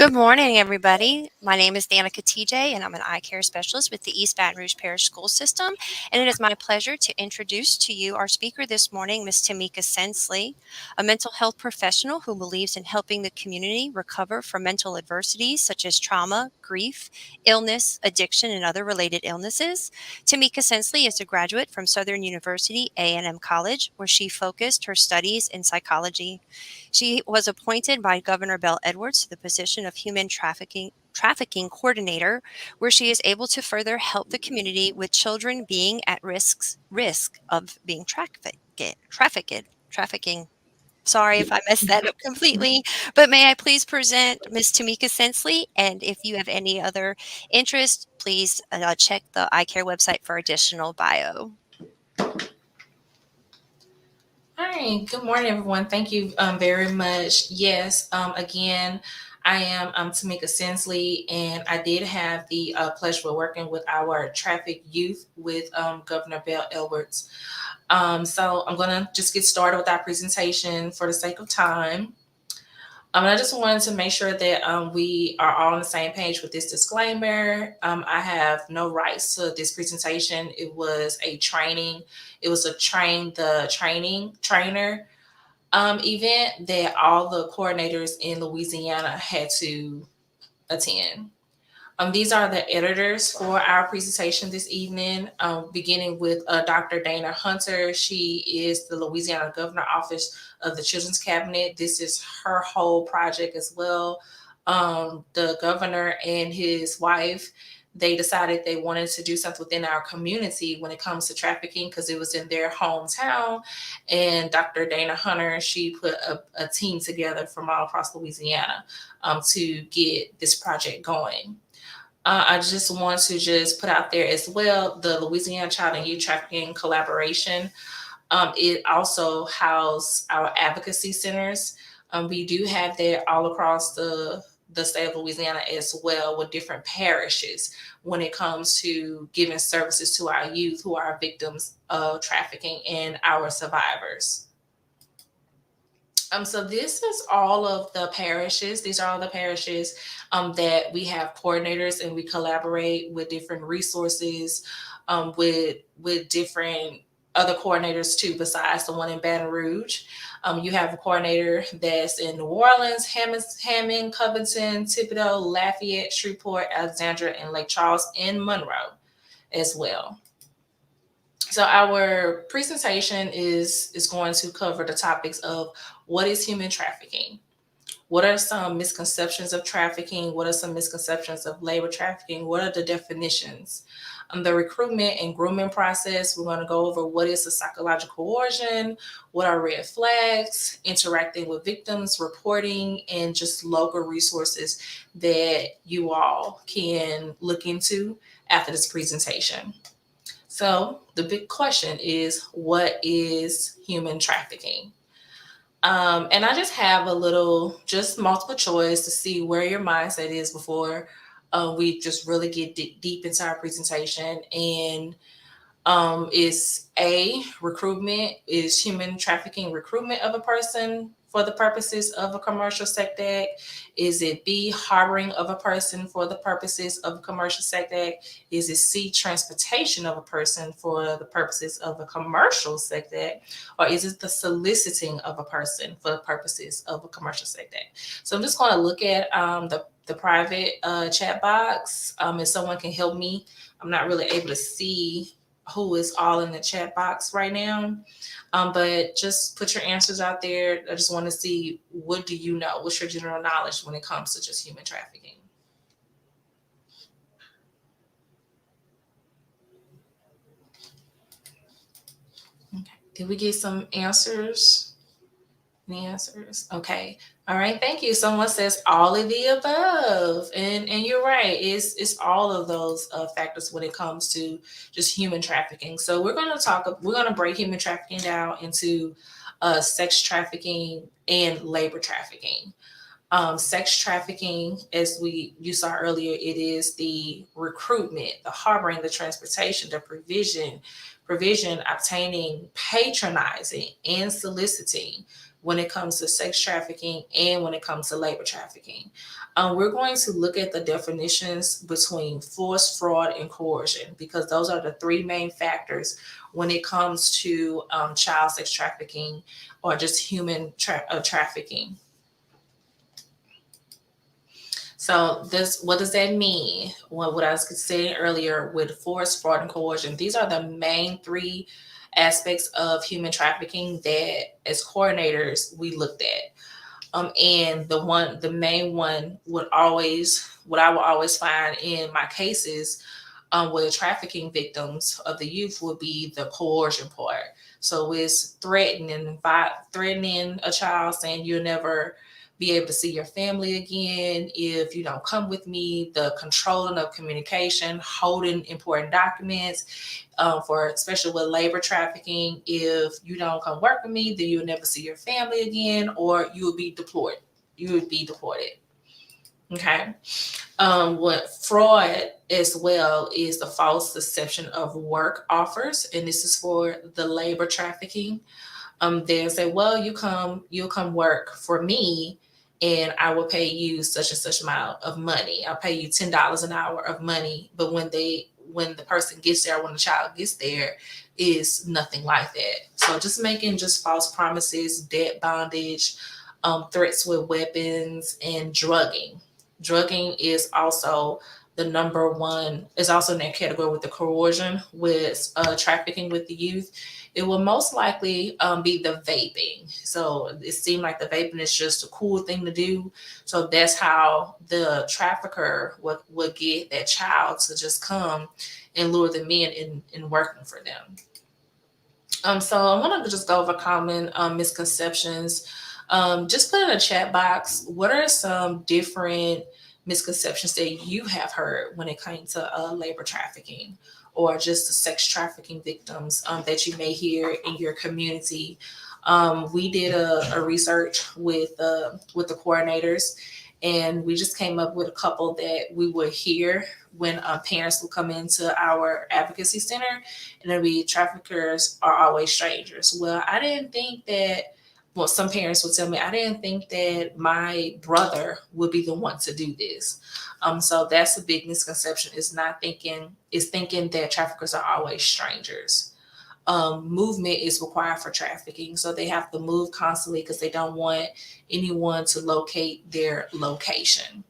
Good morning, everybody. My name is Danica TJ, and I'm an eye care specialist with the East Baton Rouge Parish School System. And it is my pleasure to introduce to you our speaker this morning, Ms. Tamika Sensley, a mental health professional who believes in helping the community recover from mental adversities such as trauma, grief, illness, addiction, and other related illnesses. Tamika Sensley is a graduate from Southern University A&M College, where she focused her studies in psychology. She was appointed by Governor Bell Edwards to the position of Human Trafficking Coordinator, where she is able to further help the community with children being at risk of being trafficking. Sorry if I messed that up completely, but may I please present Ms. Tamika Sensley, and if you have any other interest, please check the eye care website for additional bio. Hi, good morning, everyone. Thank you very much. Yes, again, I am Tamika Sensley, and I did have the pleasure of working with our traffic youth with Governor Bell Edwards. So I'm going to just get started with our presentation for the sake of time. And I just wanted to make sure that we are all on the same page with this disclaimer. I have no rights to this presentation. It was a training. It was a trainer event that all the coordinators in Louisiana had to attend. These are the editors for our presentation this evening, beginning with Dr. Dana Hunter. She is the Louisiana Governor Office of the Children's Cabinet. This is her whole project as well. The governor and his wife, they decided they wanted to do something within our community when it comes to trafficking because it was in their hometown. And Dr. Dana Hunter, she put a team together from all across Louisiana to get this project going. I just want to just put out there as well the Louisiana Child and Youth Trafficking Collaboration. It also houses our advocacy centers. We do have that all across the state of Louisiana as well, with different parishes when it comes to giving services to our youth who are victims of trafficking and our survivors. So this is all of the parishes. These are all the parishes that we have coordinators, and we collaborate with different resources, with different other coordinators too, besides the one in Baton Rouge. You have a coordinator that's in New Orleans, Hammond, Covington, Thibodaux, Lafayette, Shreveport, Alexandria, and Lake Charles, and Monroe as well. So our presentation is going to cover the topics of what is human trafficking? What are some misconceptions of trafficking? What are some misconceptions of labor trafficking? What are the definitions? The recruitment and grooming process, we're going to go over what is the psychological coercion, what are red flags, interacting with victims, reporting, and just local resources that you all can look into after this presentation. So the big question is, what is human trafficking? And I just have just multiple choice to see where your mindset is before we just really get deep into our presentation. And is A, recruitment, is human trafficking recruitment of a person for the purposes of a commercial sex act? Is it B, harboring of a person for the purposes of a commercial sex act? Is it C, transportation of a person for the purposes of a commercial sex act? Or is it the soliciting of a person for the purposes of a commercial sex act? So I'm just going to look at the private chat box. If someone can help me, I'm not really able to see who is all in the chat box right now. But just put your answers out there. I just want to see, what do you know? What's your general knowledge when it comes to just human trafficking? Okay. Did we get some answers? Any answers? Okay. All right. Thank you. Someone says all of the above, and you're right. It's all of those factors when it comes to just human trafficking. So we're going to talk. We're going to break human trafficking down into sex trafficking and labor trafficking. Sex trafficking, as you saw earlier, it is the recruitment, the harboring, the transportation, the provision, obtaining, patronizing, and soliciting, when it comes to sex trafficking and when it comes to labor trafficking. We're going to look at the definitions between force, fraud, and coercion because those are the three main factors when it comes to child sex trafficking or just human trafficking. So this, what does that mean? What I was saying earlier with force, fraud, and coercion. These are the main three aspects of human trafficking that, as coordinators, we looked at. And the main one would always, what I will always find in my cases, with trafficking victims of the youth would be the coercion part. So it's threatening a child, saying you'll never be able to see your family again if you don't come with me. The controlling of communication, holding important documents, for especially with labor trafficking. If you don't come work with me, then you'll never see your family again, or you will be deported. You would be deported. Okay. What fraud as well is the false deception of work offers, and this is for the labor trafficking. They say, well, you'll come work for me, and I will pay you such and such amount of money. I'll pay you $10 an hour of money. But when the person gets there, when the child gets there, is nothing like that. So just making just false promises, debt bondage, threats with weapons, and drugging. Drugging is also the number one, is also in that category with the coercion, with trafficking with the youth. It will most likely be the vaping. So it seemed like the vaping is just a cool thing to do. So that's how the trafficker would get that child to just come and lure them in working for them. So I want to just go over common misconceptions. Just put in a chat box. What are some different misconceptions that you have heard when it came to labor trafficking or just the sex trafficking victims that you may hear in your community? We did a research with the coordinators, and we just came up with a couple that we would hear when parents would come into our advocacy center, and it'd be traffickers are always strangers. Well, I didn't think that. Well, some parents would tell me, I didn't think that my brother would be the one to do this. So that's a big misconception. Is thinking that traffickers are always strangers. Movement is required for trafficking. So they have to move constantly because they don't want anyone to locate their location.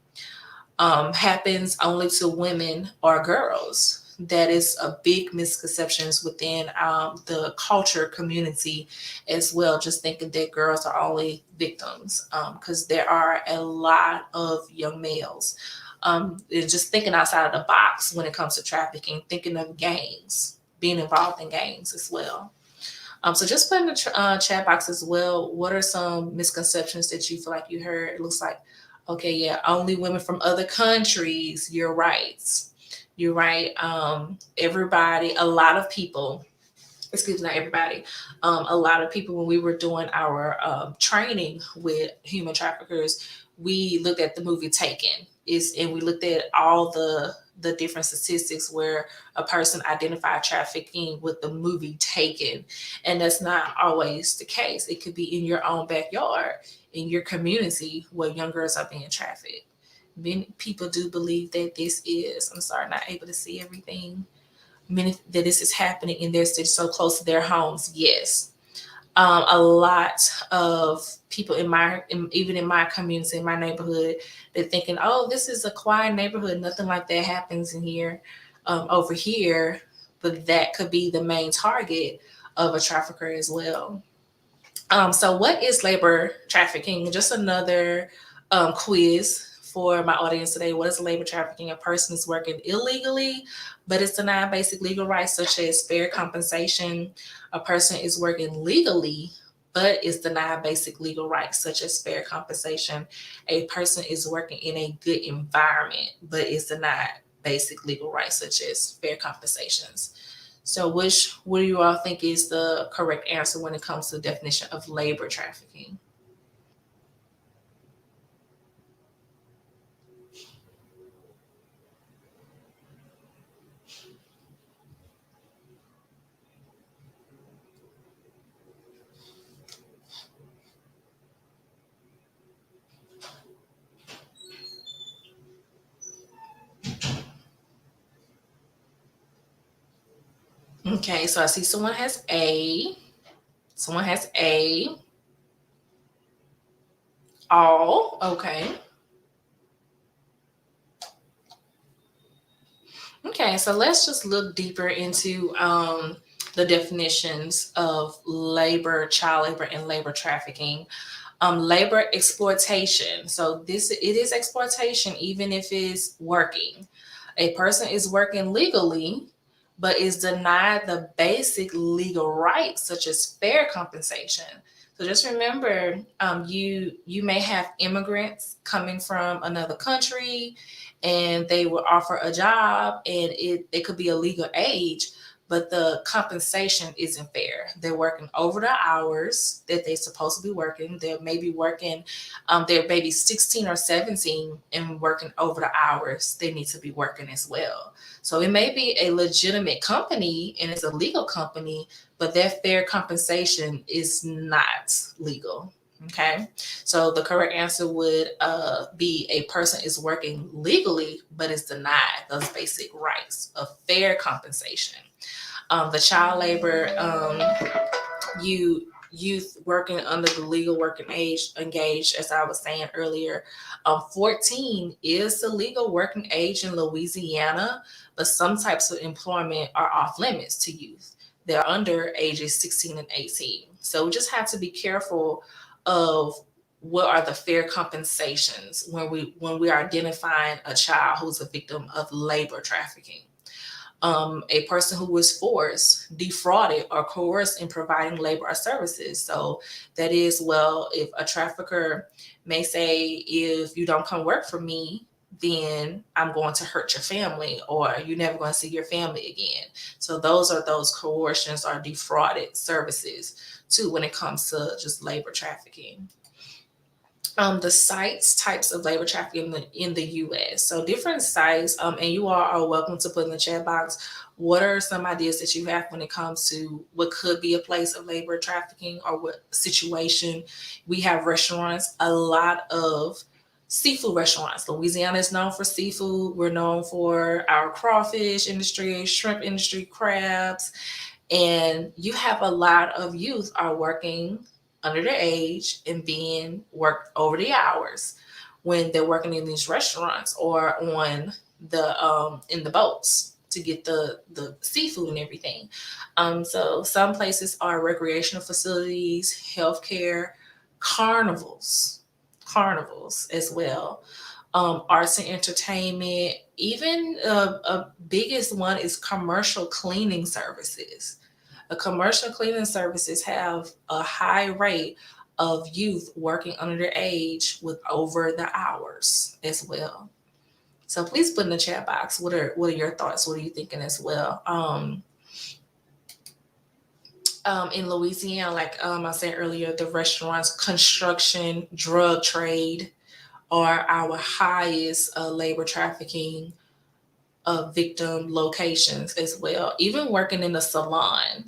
Happens only to women or girls. That is a big misconception within the culture community as well. Just thinking that girls are only victims, because there are a lot of young males. And just thinking outside of the box when it comes to trafficking, thinking of gangs, being involved in gangs as well. So just put in the chat box as well. What are some misconceptions that you feel like you heard? It looks like, okay, yeah, only women from other countries. You're right. You're right. Everybody, a lot of people, excuse me, not everybody, a lot of people, when we were doing our training with human traffickers, we looked at the movie Taken. And we looked at all the different statistics where a person identified trafficking with the movie Taken, and that's not always the case. It could be in your own backyard, in your community, where young girls are being trafficked. Many people do believe that this is, I'm sorry, not able to see everything, many that this is happening in their city, so close to their homes. Yes, a lot of people even in my community, in my neighborhood, they're thinking, "Oh, this is a quiet neighborhood. Nothing like that happens in here, over here." But that could be the main target of a trafficker as well. So, what is labor trafficking? Just another quiz for my audience today. What is labor trafficking? A person is working illegally, but it's denying basic legal rights such as fair compensation. A person is working legally, but is denied basic legal rights such as fair compensation. A person is working in a good environment, but is denied basic legal rights such as fair compensations. So, what do you all think is the correct answer when it comes to the definition of labor trafficking? Okay, so I see someone has A. Someone has A. All. Okay. Okay, so let's just look deeper into the definitions of labor, child labor, and labor trafficking. Labor exploitation. So this it is exploitation, even if it's working. A person is working legally, but is denied the basic legal rights such as fair compensation. So just remember, you may have immigrants coming from another country, and they will offer a job, and it could be a legal age, but the compensation isn't fair. They're working over the hours that they're supposed to be working. They may be working, they're maybe 16 or 17 and working over the hours they need to be working as well. So it may be a legitimate company and it's a legal company, but their fair compensation is not legal. Okay, so the correct answer would be a person is working legally but is denied those basic rights of fair compensation. The child labor, you youth working under the legal working age engaged, as I was saying earlier. 14 is the legal working age in Louisiana, but some types of employment are off limits to youth. They're under ages 16 and 18. So we just have to be careful of what are the fair compensations when we are identifying a child who's a victim of labor trafficking. A person who was forced, defrauded, or coerced in providing labor or services. So that is, well, if a trafficker may say, if you don't come work for me, then I'm going to hurt your family, or you're never going to see your family again. So those are those coercions or defrauded services too when it comes to just labor trafficking. The sites types of labor trafficking in the U.S. So different sites, and you all are welcome to put in the chat box what are some ideas that you have when it comes to what could be a place of labor trafficking or what situation. We have restaurants, a lot of seafood restaurants. Louisiana is known for seafood. We're known for our crawfish industry, shrimp industry, crabs, and you have a lot of youth are working under their age and being worked over the hours when they're working in these restaurants or on the in the boats to get the seafood and everything. So some places are recreational facilities, healthcare, carnivals, carnivals as well. Arts and entertainment. Even a biggest one is commercial cleaning services. The commercial cleaning services have a high rate of youth working under their age with over the hours as well. So please put in the chat box what are your thoughts? What are you thinking as well? In Louisiana, like I said earlier, the restaurants, construction, drug trade are our highest labor trafficking victim locations as well. Even working in the salon,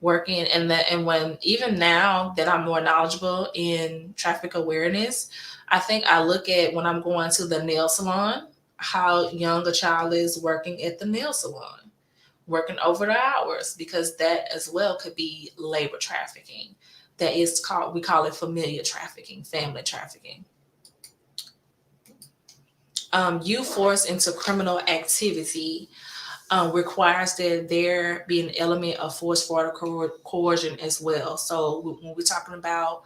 working in that, and when even now that I'm more knowledgeable in traffic awareness, I think I look at when I'm going to the nail salon, how young a child is working at the nail salon, working over the hours, because that as well could be labor trafficking. That is called, we call it familiar trafficking, family trafficking. You forced into criminal activity requires that there be an element of force, fraud, or coercion as well. So when we're talking about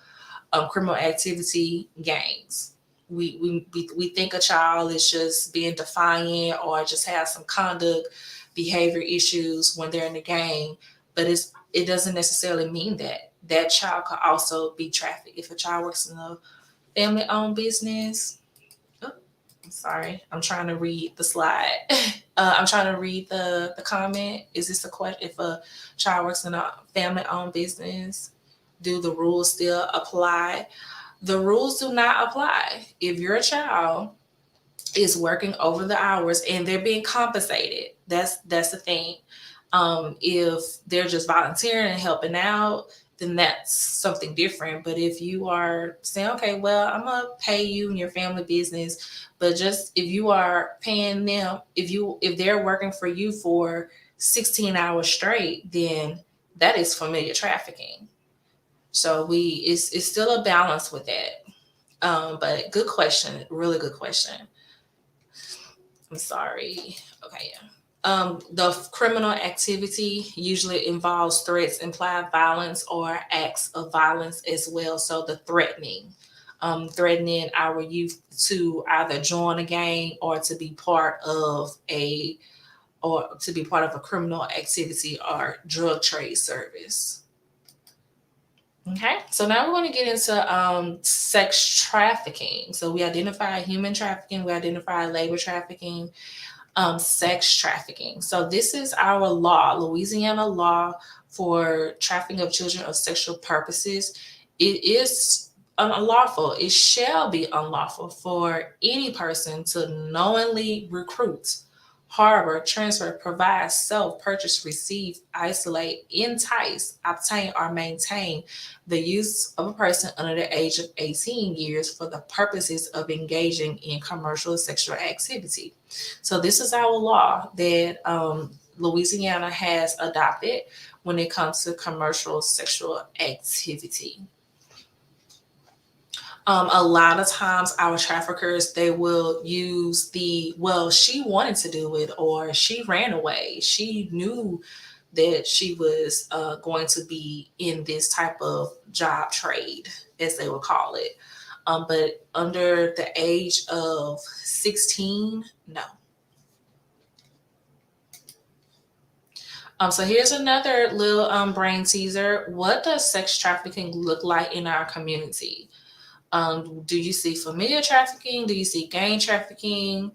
criminal activity, gangs, we think a child is just being defiant or just has some conduct, behavior issues when they're in the gang, but it doesn't necessarily mean that that child could also be trafficked. If a child works in a family-owned business, sorry, I'm trying to read the slide. I'm trying to read the comment. Is this a question? If a child works in a family owned business, do the rules still apply? The rules do not apply. If your child is working over the hours and they're being compensated, that's the thing. If they're just volunteering and helping out, then that's something different. But if you are saying, okay, well, I'm gonna pay you in your family business, but just if you are paying them, if they're working for you for 16 hours straight, then that is familiar trafficking. So it's still a balance with that. But good question, really good question. I'm sorry. Okay, yeah. The criminal activity usually involves threats, implied violence, or acts of violence as well. So the threatening, threatening our youth to either join a gang or to be part of a criminal activity or drug trade service. Okay, so now we're going to get into sex trafficking. So we identify human trafficking, we identify labor trafficking, sex trafficking. So this is our law, Louisiana law for trafficking of children of sexual purposes. It is unlawful. It shall be unlawful for any person to knowingly recruit, harbor, transfer, provide, sell, purchase, receive, isolate, entice, obtain, or maintain the use of a person under the age of 18 years for the purposes of engaging in commercial sexual activity. So this is our law that Louisiana has adopted when it comes to commercial sexual activity. A lot of times our traffickers, they will use the, well, she wanted to do it, or she ran away, she knew that she was going to be in this type of job trade, as they would call it. But under the age of 16, no. So here's another little brain teaser. What does sex trafficking look like in our community? Do you see familiar trafficking? Do you see gang trafficking?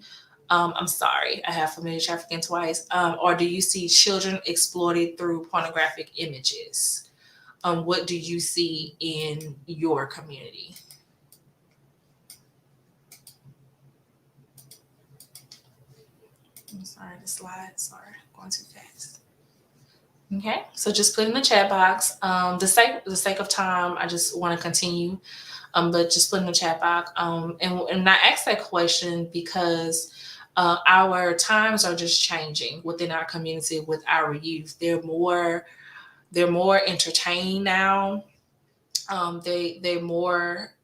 I'm sorry, I have familiar trafficking twice. Or do you see children exploited through pornographic images? What do you see in your community? I'm sorry, the slide, sorry, going too fast. Okay, so just put in the chat box. The sake of time, I just want to continue. But just put in the chat box. And I asked that question because our times are just changing within our community with our youth. They're more entertained now. They're more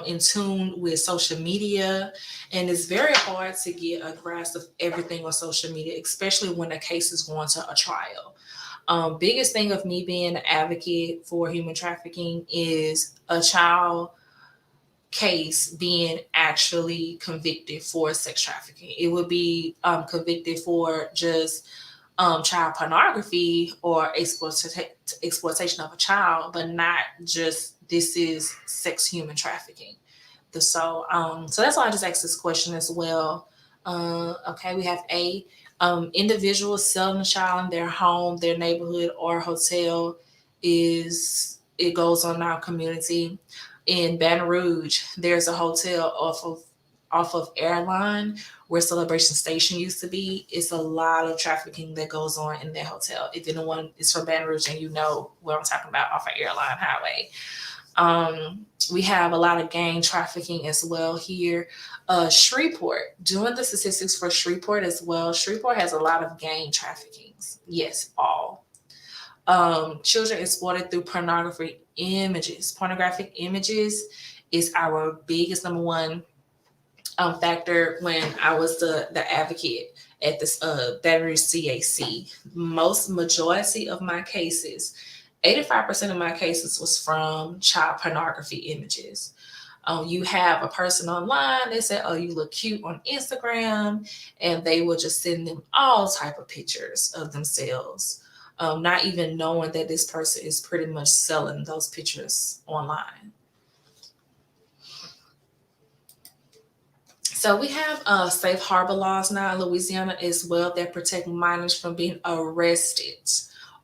in tune with social media, and it's very hard to get a grasp of everything on social media, especially when a case is going to a trial. Biggest thing of me being an advocate for human trafficking is a child case being actually convicted for sex trafficking. It would be convicted for just child pornography or exploitation of a child, but not just this is sex human trafficking. So that's why I just asked this question as well. Okay, we have A. Individuals selling a child in their home, their neighborhood, or hotel is it goes on in our community. In Baton Rouge, there's a hotel off of Airline where Celebration Station used to be. It's a lot of trafficking that goes on in that hotel. If anyone is from Baton Rouge and you know what I'm talking about, off of Airline Highway. We have a lot of gang trafficking as well here. Shreveport, doing the statistics for Shreveport as well. Shreveport has a lot of gang traffickings. Yes, all. Children exploited through pornography images. Pornographic images is our biggest number one factor when I was the advocate at this Baton Rouge CAC. Most majority of my cases, 85% of my cases was from child pornography images. You have a person online, they say, oh, you look cute on Instagram, and they will just send them all type of pictures of themselves, not even knowing that this person is pretty much selling those pictures online. So we have safe harbor laws now in Louisiana as well that protect minors from being arrested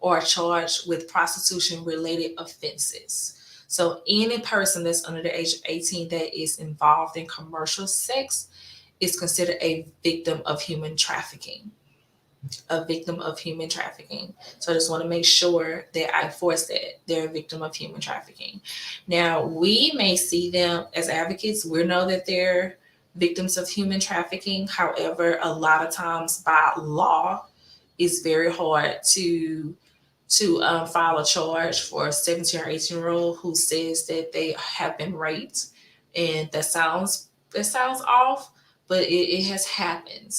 or charged with prostitution related offenses. So any person that's under the age of 18 that is involved in commercial sex is considered a victim of human trafficking. A victim of human trafficking. So I just want to make sure that I force that they're a victim of human trafficking. Now, we may see them as advocates. We know that they're victims of human trafficking. However, a lot of times by law, it's very hard to file a charge for a 17 or 18-year-old who says that they have been raped, and that sounds off, but it has happened.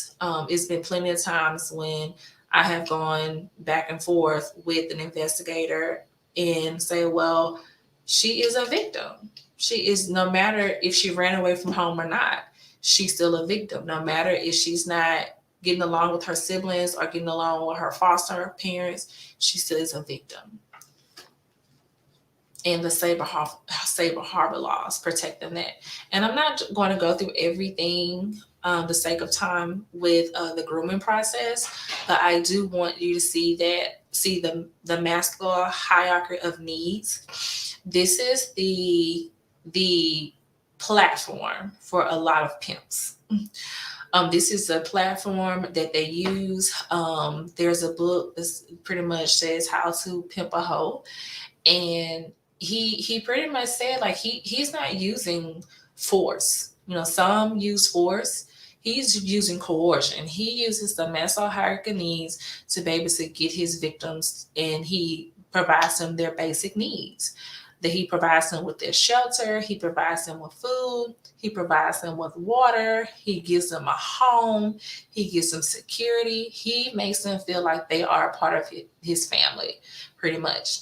It's been plenty of times when I have gone back and forth with an investigator and say, well, she is a victim. She is, no matter if she ran away from home or not, she's still a victim. No matter if she's not getting along with her siblings or getting along with her foster parents, she still is a victim. And the saber harbor laws protect them that. And I'm not going to go through everything the sake of time with the grooming process, but I do want you to see the masculine hierarchy of needs. This is the platform for a lot of pimps. This is a platform that they use. There's a book that pretty much says how to pimp a hoe, and he pretty much said like he's not using force. Some use force. He's using coercion. He uses the Maslow hierarchy needs to be able to get his victims, and he provides them their basic needs. That he provides them with their shelter, he provides them with food, he provides them with water, he gives them a home, he gives them security, he makes them feel like they are a part of his family, pretty much.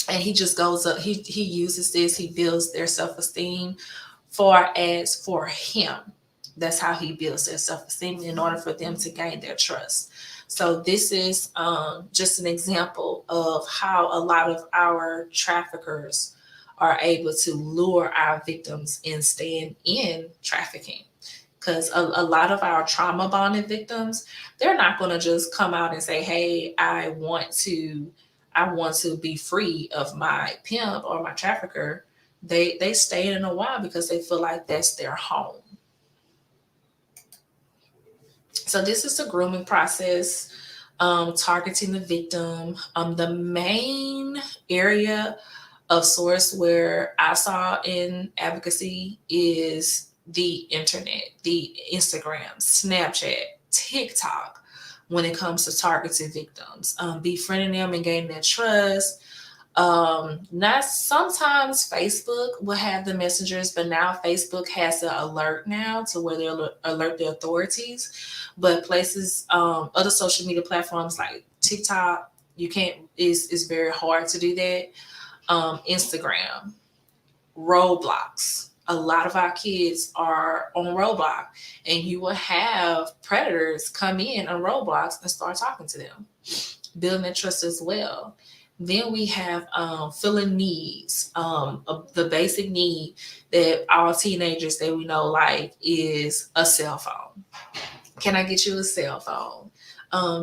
And he just goes up, he uses this, he builds their self-esteem far as for him. That's how he builds their self-esteem in order for them to gain their trust. So this is just an example of how a lot of our traffickers are able to lure our victims and stand in trafficking. Because a lot of our trauma bonded victims, they're not going to just come out and say, hey, I want to be free of my pimp or my trafficker. They stay in a while because they feel like that's their home. So this is the grooming process, targeting the victim. The main area of source where I saw in advocacy is the internet, the Instagram, Snapchat, TikTok, when it comes to targeted victims, befriending them and gaining their trust. Not sometimes Facebook will have the messengers, but now Facebook has an alert now to where they'll alert the authorities. But places, other social media platforms like TikTok, you can't. Is very hard to do that. Instagram, Roblox. A lot of our kids are on Roblox, and you will have predators come in on Roblox and start talking to them, building their trust as well. Then we have filling needs. The basic need that all teenagers that we know like is a cell phone. Can I get you a cell phone?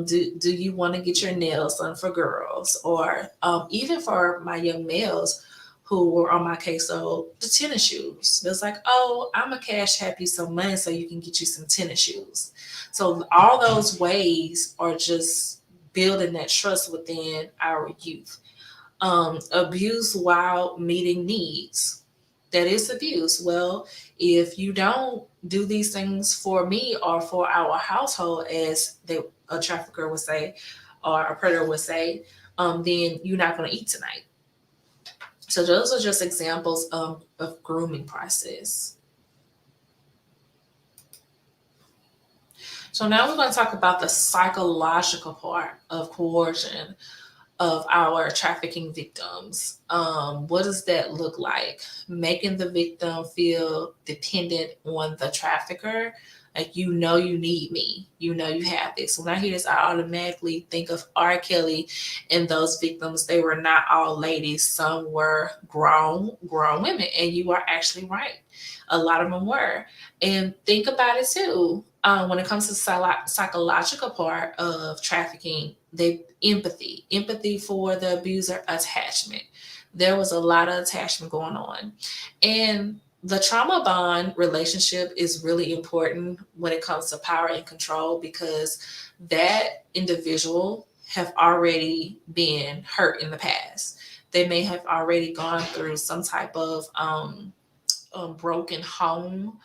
Do you want to get your nails done for girls, or even for my young males who were on my case? So the tennis shoes. It's like, oh, I'm a cash app you some money so you can get you some tennis shoes. So all those ways are just building that trust within our youth. Abuse while meeting needs. That is abuse. Well, if you don't do these things for me or for our household, as a trafficker would say, or a predator would say, then you're not going to eat tonight. So those are just examples of grooming process. So now we're going to talk about the psychological part of coercion of our trafficking victims. What does that look like? Making the victim feel dependent on the trafficker. Like, you need me. You have this. When I hear this, I automatically think of R. Kelly and those victims. They were not all ladies. Some were grown women. And you are actually right. A lot of them were. And think about it too. When it comes to the psychological part of trafficking, they empathy for the abuser, attachment. There was a lot of attachment going on, and the trauma bond relationship is really important when it comes to power and control, because that individual have already been hurt in the past. They may have already gone through some type of broken home,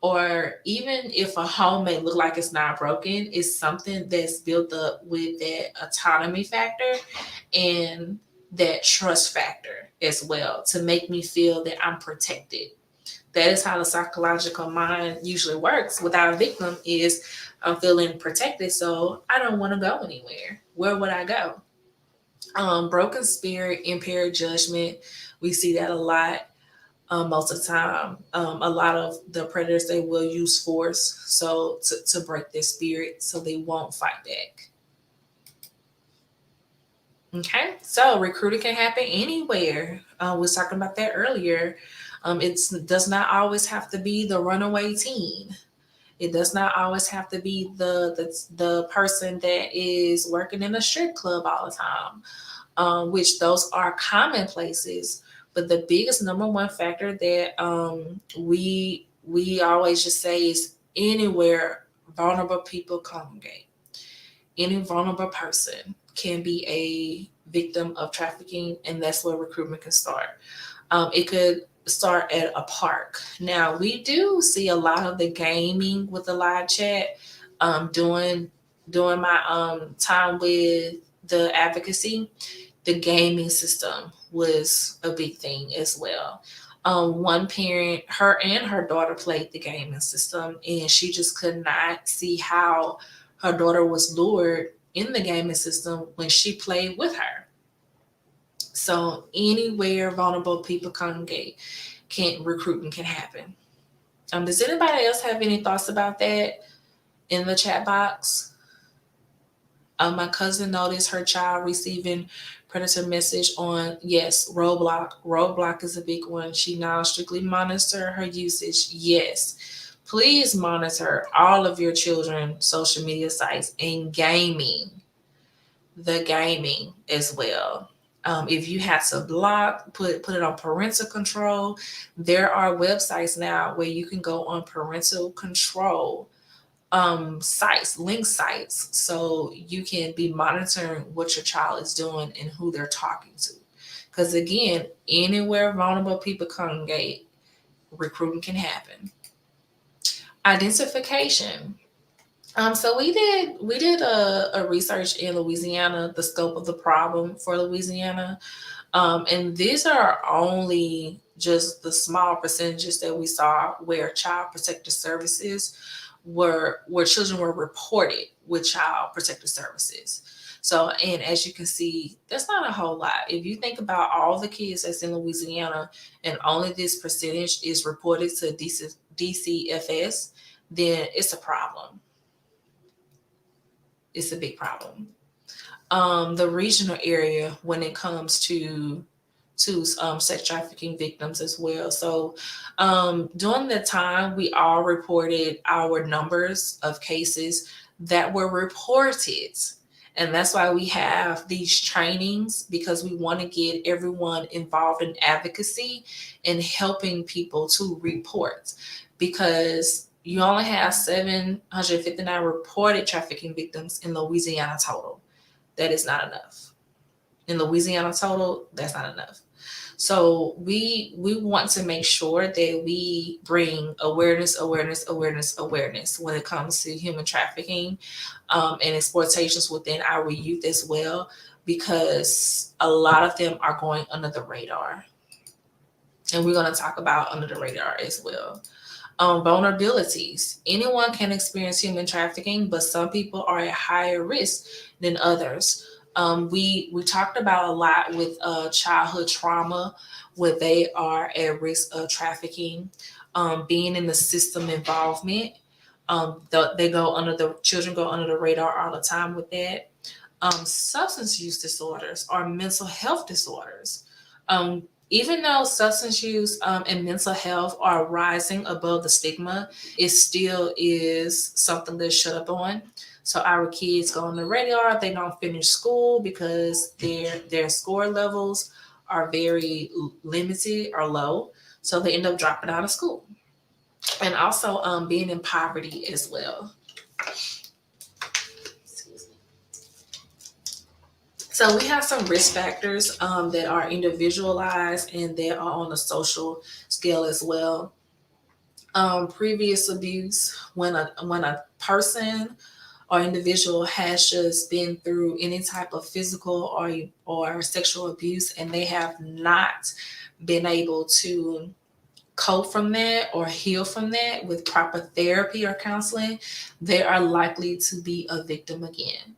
or even if a home may look like it's not broken, it's something that's built up with that autonomy factor and that trust factor as well to make me feel that I'm protected. That is how the psychological mind usually works with our victim is I'm feeling protected, so I don't want to go anywhere. Where would I go? Broken spirit, impaired judgment. We see that a lot. Most of the time, a lot of the predators they will use force so to break their spirit so they won't fight back. Okay, so recruiting can happen anywhere. We was talking about that earlier. It does not always have to be the runaway teen. It does not always have to be the person that is working in a strip club all the time, which those are commonplaces. But the biggest number one factor that we always just say is anywhere vulnerable people congregate. Any vulnerable person can be a victim of trafficking, and that's where recruitment can start. It could start at a park. Now, we do see a lot of the gaming with the live chat. During my time with the advocacy, the gaming system was a big thing as well. One parent, her and her daughter played the gaming system, and she just could not see how her daughter was lured in the gaming system when she played with her. So anywhere vulnerable people congregate, can recruitment can happen. Does anybody else have any thoughts about that in the chat box? My cousin noticed her child receiving predator message on yes Roblox. Roblox is a big one. She now strictly monitor her usage. Yes, please monitor all of your children's social media sites and gaming as well. If you have to block, put it on parental control. There are websites now where you can go on parental control sites, link sites, so you can be monitoring what your child is doing and who they're talking to. Because again, anywhere vulnerable people congregate, recruiting can happen. Identification. So we did a research in Louisiana, the scope of the problem for Louisiana. And these are only just the small percentages that we saw where child protective services where children were reported with child protective services. So, and as you can see, that's not a whole lot. If you think about all the kids that's in Louisiana and only this percentage is reported to DCFS, then it's a problem. It's a big problem. The regional area when it comes to sex trafficking victims as well. So during the time, we all reported our numbers of cases that were reported. And that's why we have these trainings because we want to get everyone involved in advocacy and helping people to report because you only have 759 reported trafficking victims in Louisiana total. That is not enough. In Louisiana total, that's not enough. So we want to make sure that we bring awareness when it comes to human trafficking and exploitations within our youth as well, because a lot of them are going under the radar, and we're going to talk about under the radar as well. Vulnerabilities. Anyone can experience human trafficking, but some people are at higher risk than others. We talked about a lot with childhood trauma, where they are at risk of trafficking, being in the system involvement. They go under the children go under the radar all the time with that. Substance use disorders or mental health disorders. Even though substance use and mental health are rising above the stigma, it still is something that's shut up on. So our kids go on the radar. They don't finish school because their score levels are very limited or low. So they end up dropping out of school, and also being in poverty as well. So we have some risk factors that are individualized and that are on the social scale as well. Previous abuse, when a person or individual has just been through any type of physical or sexual abuse and they have not been able to cope from that or heal from that with proper therapy or counseling, they are likely to be a victim again.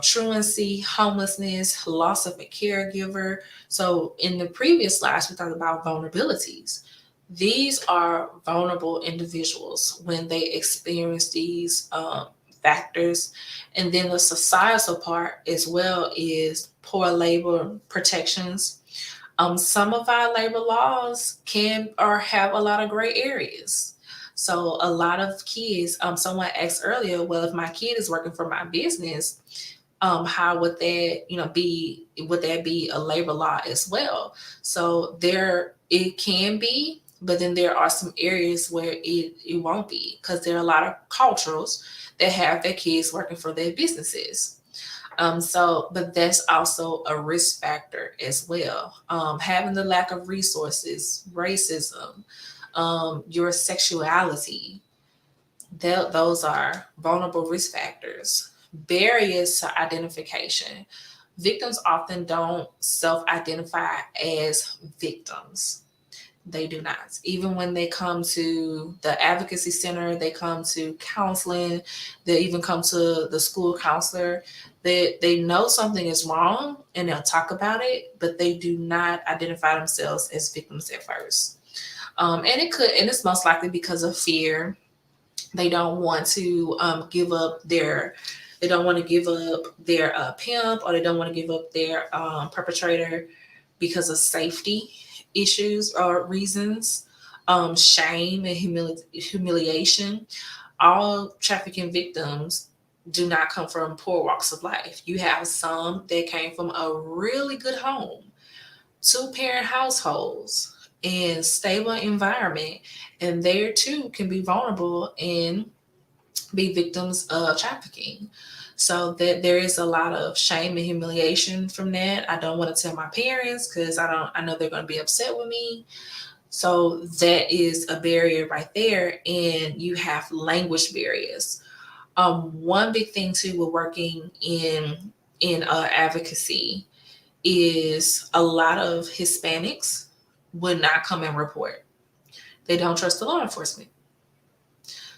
Truancy, homelessness, loss of a caregiver. So, in the previous slides, we talked about vulnerabilities. These are vulnerable individuals when they experience these factors. And then the societal part as well is poor labor protections. Some of our labor laws can or have a lot of gray areas. So a lot of kids, someone asked earlier, well, if my kid is working for my business, how would that, be, would that be a labor law as well? So there, it can be, but then there are some areas where it won't be because there are a lot of cultures that have their kids working for their businesses. But that's also a risk factor as well. Having the lack of resources, racism, your sexuality, those are vulnerable risk factors. Barriers to identification. Victims often don't self identify as victims. They do not. Even when they come to the advocacy center, they come to counseling, they even come to the school counselor. They know something is wrong and they'll talk about it, but they do not identify themselves as victims at first. And it's most likely because of fear. They don't want to give up their they don't want to give up their pimp, or they don't want to give up their perpetrator because of safety issues or reasons. Shame and humiliation. All trafficking victims do not come from poor walks of life. You have some that came from a really good home, two-parent households, and stable environment, and there too can be vulnerable and be victims of trafficking. So that there is a lot of shame and humiliation from that. I don't want to tell my parents because I know they're going to be upset with me. So that is a barrier right there. And you have language barriers. One big thing too with working in advocacy is a lot of Hispanics would not come and report. They don't trust the law enforcement.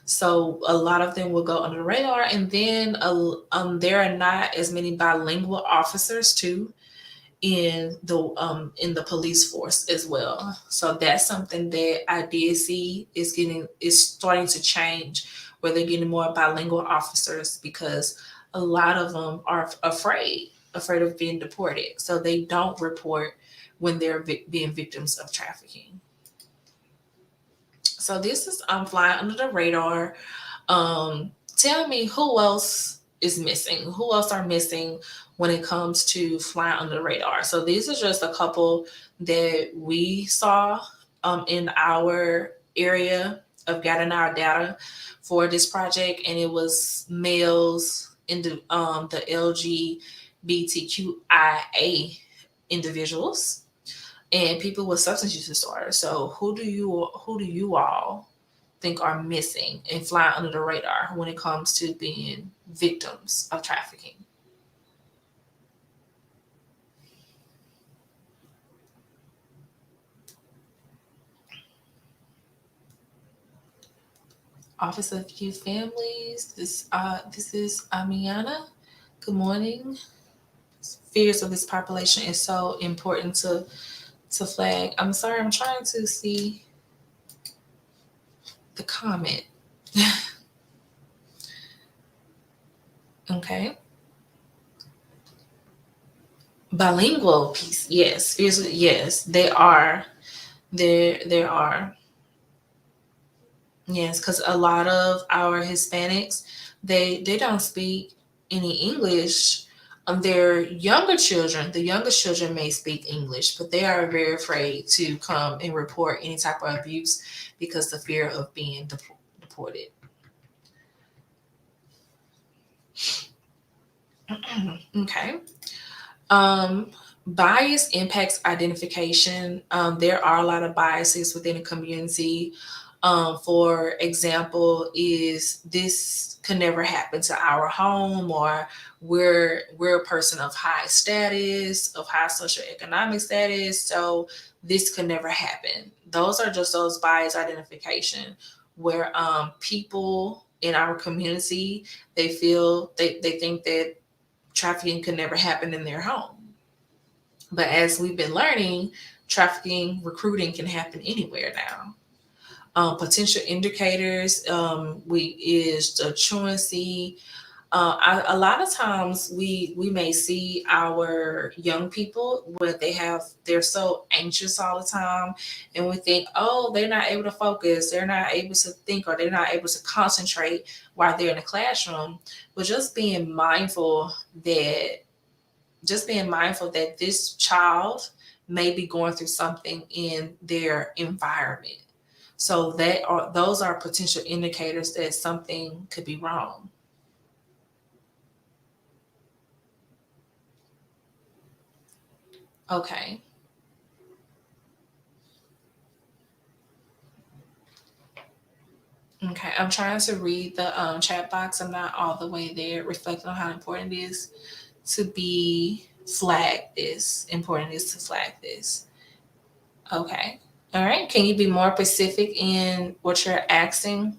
So a lot of them will go under the radar, and then there are not as many bilingual officers too in the police force as well. So that's something that I did see is starting to change, where they're getting more bilingual officers because a lot of them are afraid of being deported, so they don't report when they're being victims of trafficking. So this is flying under the radar. Um, Tell me who else is missing? Who else are missing when it comes to flying under the radar? So these are just a couple that we saw in our area of gathering our data for this project, and it was males in the LGBTQIA individuals and people with substance use disorders. So who do you all think are missing and flying under the radar when it comes to being victims of trafficking? Office of Youth Families. This is Amiana. Good morning. Fears of this population is so important to flag. I'm sorry, I'm trying to see the comment. Okay. Bilingual piece. Yes. Yes, they are. There are. Yes, because a lot of our Hispanics, they don't speak any English. Their younger children, the youngest children may speak English, but they are very afraid to come and report any type of abuse because the fear of being deported. Okay. Um, Bias impacts identification. There are a lot of biases within the community. For example, is this could never happen to our home, or we're a person of high status, of high socioeconomic status, so this could never happen. Those are just those bias identification where people in our community, they think that trafficking could never happen in their home. But as we've been learning, trafficking recruiting can happen anywhere now. Potential indicators we is the truancy. A lot of times we may see our young people where they're so anxious all the time, and we think, oh, they're not able to focus, they're not able to think, or they're not able to concentrate while they're in the classroom. But that just being mindful that this child may be going through something in their environment. So those are potential indicators that something could be wrong. Okay. Okay. I'm trying to read the chat box. I'm not all the way there, reflecting on how important it is to be flag this. Important it is to flag this. Okay. All right. Can you be more specific in what you're asking?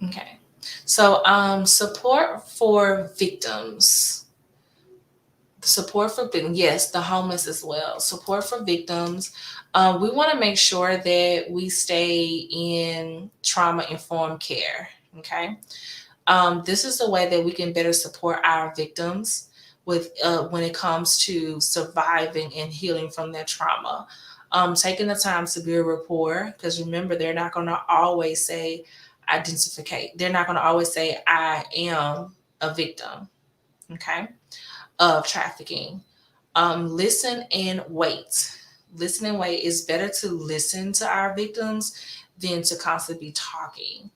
Okay. So, support for victims. Support for victims. Yes, the homeless as well. Support for victims. We want to make sure that we stay in trauma informed care. Okay. This is the way that we can better support our victims with when it comes to surviving and healing from their trauma. Taking the time to build rapport, because remember, they're not going to always say identificate. They're not going to always say I am a victim. Okay, of trafficking. Listen and wait. Listen and wait. It's better to listen to our victims than to constantly be talking.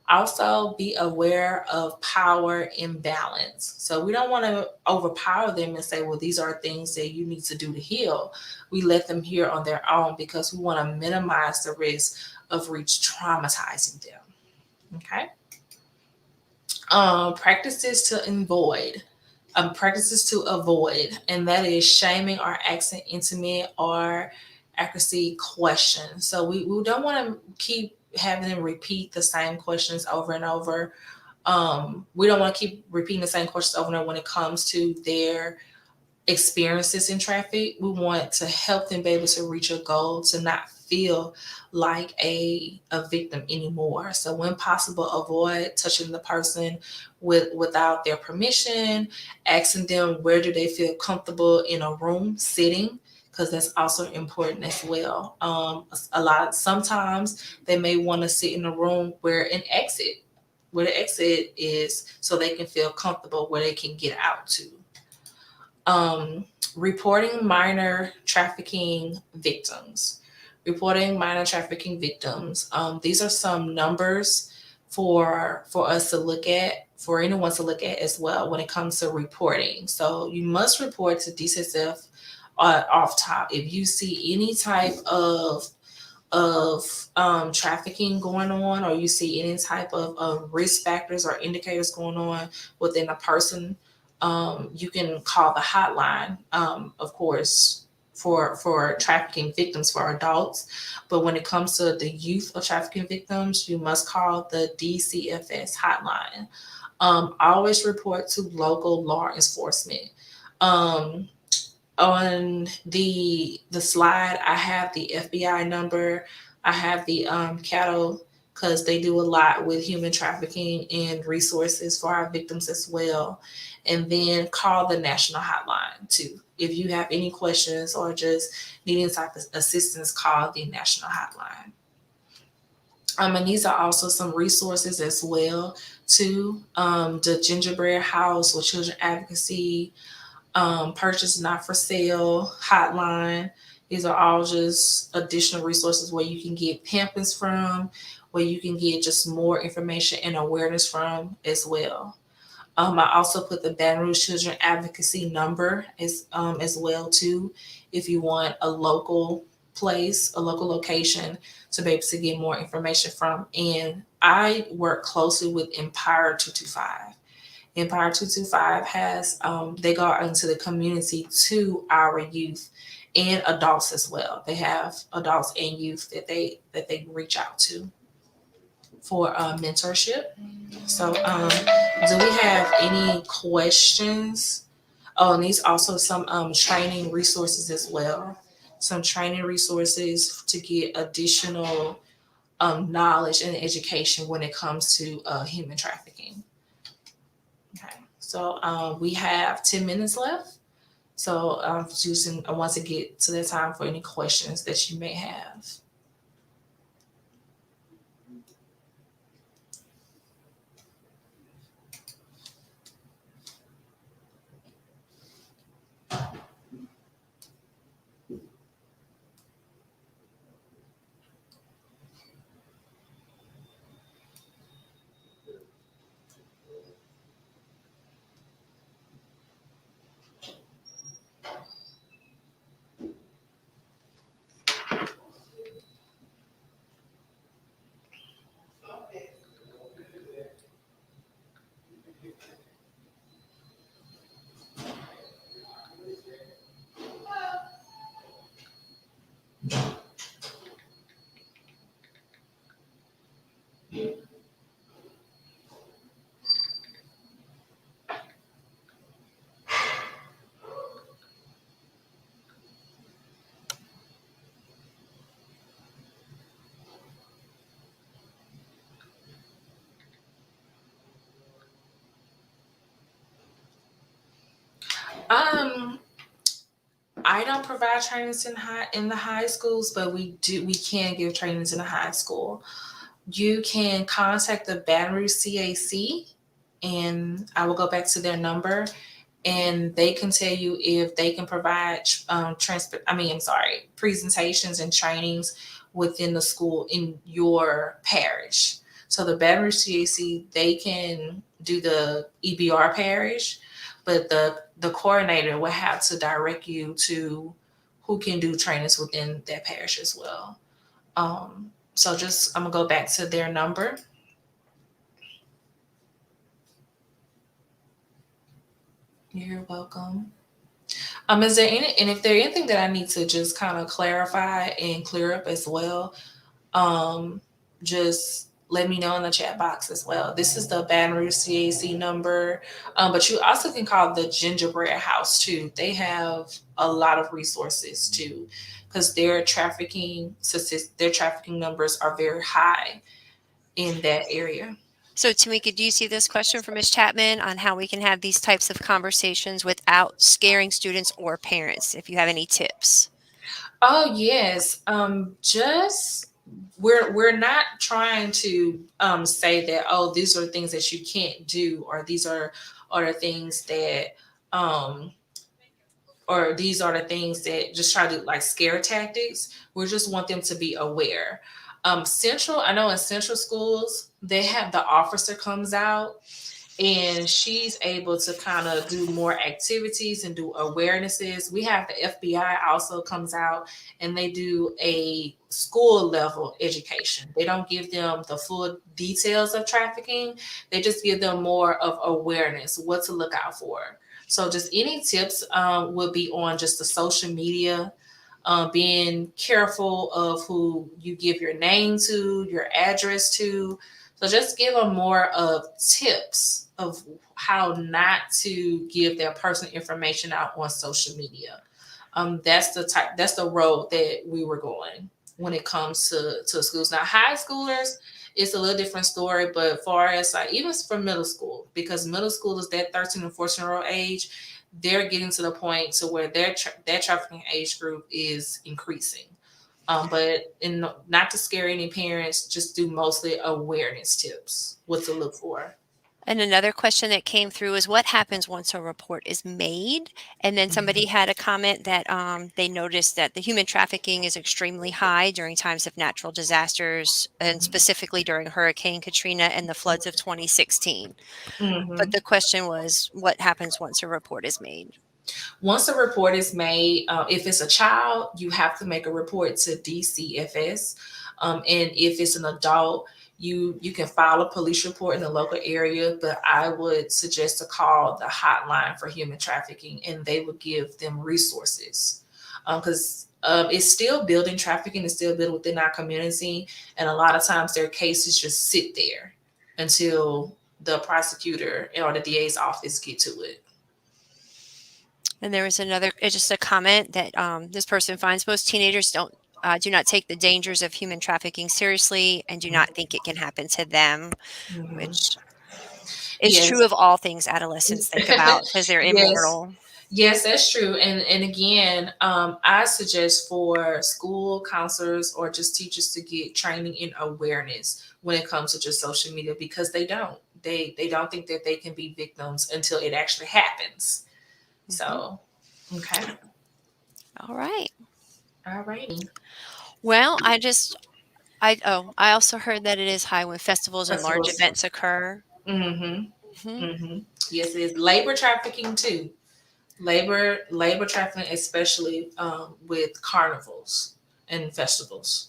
Also, be aware of power imbalance. So, we don't want to overpower them and say, well, these are things that you need to do to heal. We let them heal on their own because we want to minimize the risk of reach traumatizing them. Okay. Practices to avoid. Practices to avoid, and that is shaming or asking intimate or accuracy questions. So we don't want to keep having them repeat the same questions over and over. We don't want to keep repeating the same questions over and over when it comes to their experiences in traffic. We want to help them be able to reach a goal, to not feel like a victim anymore. So when possible, avoid touching the person without their permission, asking them where do they feel comfortable in a room sitting, because that's also important as well. Sometimes they may want to sit in a room where the exit is, so they can feel comfortable where they can get out to. um, Reporting minor trafficking victims. Reporting minor trafficking victims. These are some numbers for us to look at, for anyone to look at as well when it comes to reporting. So you must report to DCSF off top if you see any type of trafficking going on, or you see any type of risk factors or indicators going on within a person. You can call the hotline, of course, for trafficking victims for adults. But when it comes to the youth of trafficking victims, you must call the DCFS hotline. Always report to local law enforcement. Um, on the slide, I have the FBI number. I have the cattle, because they do a lot with human trafficking and resources for our victims as well. And then call the national hotline too. If you have any questions or just need any type of assistance, call the national hotline. And these are also some resources as well too. The Gingerbread House with Children Advocacy, purchase not for sale hotline. These are all just additional resources where you can get pamphlets from, where you can get just more information and awareness from as well. I also put the Baton Rouge Children Advocacy number as well too, if you want a local place, a local location to be able to get more information from. And I work closely with Empire 225. Empire 225 has they go out into the community to our youth and adults as well. They have adults and youth that they reach out to for mentorship. So, do we have any questions? Oh, and these also some training resources as well. Some training resources to get additional knowledge and education when it comes to human trafficking. Okay, so we have 10 minutes left. So choosing, I want to get to the time for any questions that you may have. Um, I don't provide trainings in the high schools, but we can give trainings in the high school. You can contact the Baton Rouge CAC, and I will go back to their number, and they can tell you if they can provide I'm sorry, presentations and trainings within the school in your parish. So the Baton Rouge CAC, they can do the EBR parish, but the coordinator will have to direct you to who can do trainings within that parish as well. So just I'm gonna go back to their number. You're welcome. Is there any, and if there's anything that I need to just kind of clarify and clear up as well, um, just let me know in the chat box as well. This is the Baton Rouge CAC number, but you also can call the Gingerbread House too. They have a lot of resources too, because their trafficking numbers are very high in that area. So, Tamika, do you see this question from Ms. Chapman on how we can have these types of conversations without scaring students or parents? If you have any tips. Oh yes. Just we're not trying to say that, oh, these are things that you can't do, or these are the things that um or these are the things that just try to like scare tactics. We just want them to be aware. Central, I know in central schools they have the officer comes out, and she's able to kind of do more activities and do awarenesses. We have the FBI also comes out, and they do a school level education. They don't give them the full details of trafficking. They just give them more of awareness, what to look out for. So just any tips would be on just the social media, being careful of who you give your name to, your address to. So just give them more of tips of how not to give their personal information out on social media. That's the road that we were going when it comes to schools. Now high schoolers, it's a little different story, but far as like even for middle school, because middle school is that 13 and 14-year-old age, they're getting to the point to where their trafficking age group is increasing. But not to scare any parents, just do mostly awareness tips, what to look for. And another question that came through is what happens once a report is made? And then somebody Mhm. had a comment that they noticed that the human trafficking is extremely high during times of natural disasters, and Mhm. specifically during Hurricane Katrina and the floods of 2016. But Mhm. the question was, what happens once a report is made? Once a report is made, if it's a child, you have to make a report to DCFS. And if it's an adult, you can file a police report in the local area, but I would suggest to call the hotline for human trafficking, and they would give them resources. Because it's still building, trafficking is still built within our community, and a lot of times their cases just sit there until the prosecutor or the DA's office get to it. And there was another, it's just a comment that this person finds most teenagers do not take the dangers of human trafficking seriously and do not think it can happen to them, Mhm. which is Yes. true of all things adolescents think about because they're Yes. immoral. Yes, that's true. And again, I suggest for school counselors or just teachers to get training in awareness when it comes to just social media, because they don't. They don't think that they can be victims until it actually happens. Mhm. So, okay. All right. All righty. Well, I also heard that it is high when festivals and large Festivals. events occur. Mm-hmm. Mhm. Mm-hmm. Yes, it is labor trafficking too. Labor trafficking, especially with carnivals and festivals.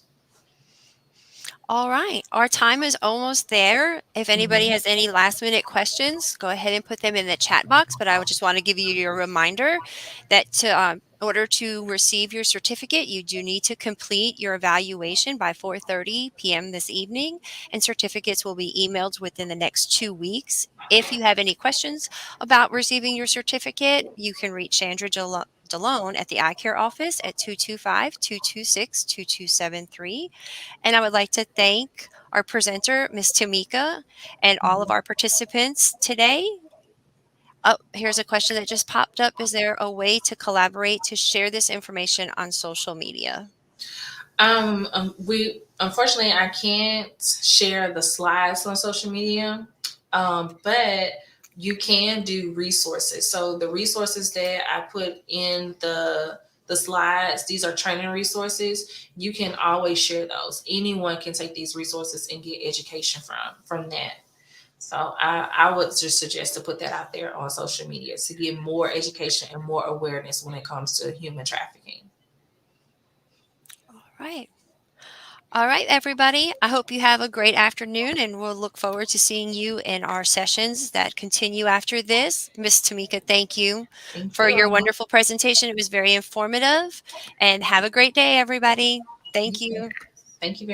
All right. Our time is almost there. If anybody Mhm. has any last minute questions, go ahead and put them in the chat box. But I would just want to give you a reminder that in order to receive your certificate, you do need to complete your evaluation by 4:30 p.m. this evening, and certificates will be emailed within the next 2 weeks. If you have any questions about receiving your certificate, you can reach Sandra Delone at the eye care office at 225-226-2273. And I would like to thank our presenter, Ms. Tamika, and all of Mhm. our participants today. Oh, here's a question that just popped up. Is there a way to collaborate to share this information on social media? We unfortunately I can't share the slides on social media, but you can do resources. So the resources that I put in the slides, these are training resources. You can always share those. Anyone can take these resources and get education from that. So I would just suggest to put that out there on social media to get more education and more awareness when it comes to human trafficking. All right. All right, everybody. I hope you have a great afternoon, and we'll look forward to seeing you in our sessions that continue after this. Miss Tamika, thank you Thank for you your all. wonderful presentation. It was very informative. And have a great day, everybody. You Thank too. you. Thank you very